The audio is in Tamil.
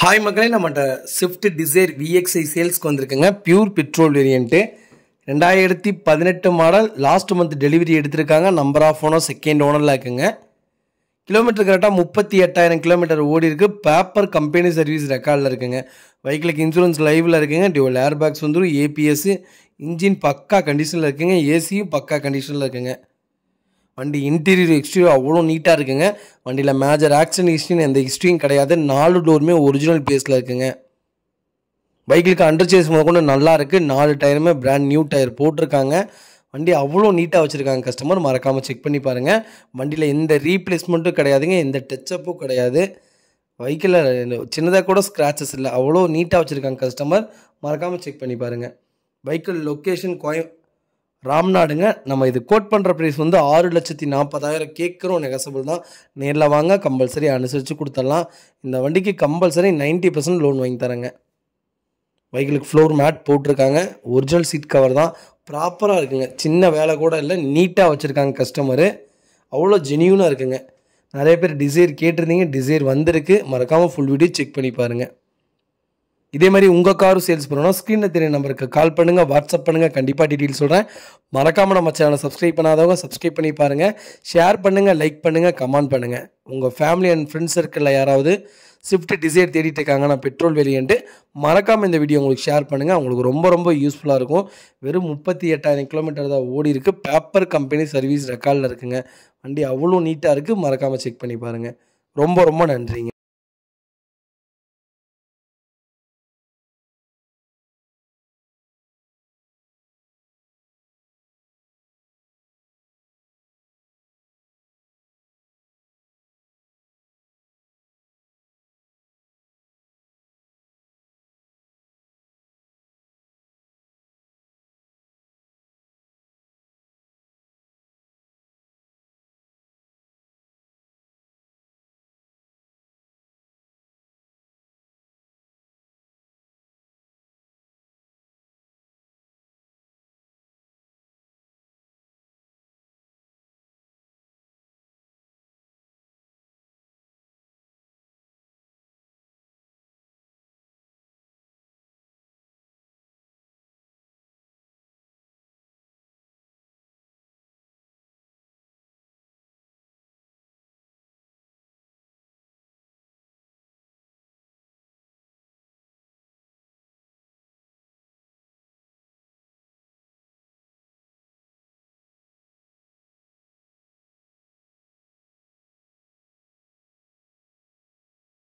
ஹாய் மக்களே, நம்மகிட்ட ஸ்விஃப்ட் டிசைர் விஎக்ஸ்ஐ சேல்ஸ்க்கு வந்திருக்குங்க. Pure petrol variant 2018 model. Last month delivery எடுத்திருக்காங்க. நம்பர் ஆஃப் ஓனர் செகண்ட் ஓனரில் இருக்குங்க. கிலோமீட்டர் கரெக்டாக 38,000 கிலோமீட்டர் ஓடி இருக்குது. பேப்பர் கம்பெனி சர்வீஸ் ரெக்கார்டில் இருக்குங்க. வெஹிக்கிளுக்கு இன்சூரன்ஸ் லைவில் இருக்குங்க. டியூவல் ஏர் பேக்ஸ் வந்துடும். ஏபிஎஸ், இன்ஜின் பக்கா கண்டிஷனில் இருக்குங்க. ஏசியும் பக்கா கண்டிஷனில் இருக்குங்க. வண்டி இன்டீரியர் எக்ஸ்டீரியர் அவ்வளோ நீட்டாக இருக்குங்க. வண்டியில் மேஜர் ஆக்சிடென்ட் ஹிஸ்ட்ரின்னு எந்த ஹிஸ்ட்ரியும் கிடையாது. 4 டோருமே ஒரிஜினல் பேஸில் இருக்குங்க. பைக்கிலுக்கு அண்டர் சேஸ் முதற்கொண்டு நல்லா இருக்குது. 4 டயருமே பிராண்ட் நியூ டயர் போட்டிருக்காங்க. வண்டி அவ்வளோ நீட்டாக வச்சுருக்காங்க. கஸ்டமர் மறக்காமல் செக் பண்ணி பாருங்கள். வண்டியில் எந்த ரீப்ளேஸ்மெண்ட்டும் கிடையாதுங்க. எந்த டச்சப்பும் கிடையாது. பைக்கில் சின்னதாக கூட ஸ்க்ராச்சஸ் இல்லை. அவ்வளோ நீட்டாக வச்சுருக்காங்க. கஸ்டமர் மறக்காமல் செக் பண்ணி பாருங்கள். பைக்கில் லொக்கேஷன் ராம்நாடுங்க. நம்ம இது கோட் பண்ணுற ப்ரைஸ் வந்து 6,40,000 கேட்குறோம். நெகசபிள் தான். நேரில் வாங்க, கம்பல்சரி அனுசரித்து கொடுத்துடலாம். இந்த வண்டிக்கு கம்பல்சரி 90% லோன் வாங்கி தரேங்க. பைக்கிலுக்கு ஃப்ளோர் மேட் போட்டிருக்காங்க. ஒரிஜினல் சீட் கவர் தான். ப்ராப்பராக இருக்குங்க. சின்ன வேலை கூட இல்லை. நீட்டாக வச்சுருக்காங்க கஸ்டமரு. அவ்வளோ ஜெனியூனாக இருக்குங்க. நிறைய பேர் டிசைர் கேட்டிருந்தீங்க. டிசைர் வந்திருக்கு. மறக்காமல் ஃபுல் வீடியோ செக் பண்ணி பாருங்கள். இதே மாதிரி உங்கள் காரும் சேல்ஸ் பண்ணணும், ஸ்க்ரீனில் தெரிய நம்பருக்கு கால் பண்ணுங்கள், வாட்ஸ்அப் பண்ணுங்கள். கண்டிப்பாக டீட்டெயில் சொல்கிறேன். மறக்காமல் நம்ம சேனலை சப்ஸ்கிரைப் பண்ணாதவங்க சப்ஸ்கிரைப் பண்ணி பாருங்கள். ஷேர் பண்ணுங்கள், லைக் பண்ணுங்கள், கமெண்ட் பண்ணுங்கள். உங்கள் ஃபேமிலி அண்ட் ஃப்ரெண்ட்ஸ் சர்க்கிளில் யாராவது ஸ்விஃப்ட் டிசைர் தேடிட்டு இருக்காங்கன்னா பெட்ரோல் வேரியண்ட்டு, மறக்காமல் இந்த வீடியோ உங்களுக்கு ஷேர் பண்ணுங்கள். உங்களுக்கு ரொம்ப ரொம்ப யூஸ்ஃபுல்லாக இருக்கும். வெறும் 38,000 கிலோமீட்டர் தான் ஓடி இருக்குது. பேப்பர் கம்பெனி சர்வீஸ் ரெக்கார்டில் இருக்குங்க. வண்டி அவ்வளோ நீட்டாக இருக்குது. மறக்காமல் செக் பண்ணி பாருங்கள். ரொம்ப ரொம்ப நன்றிங்க.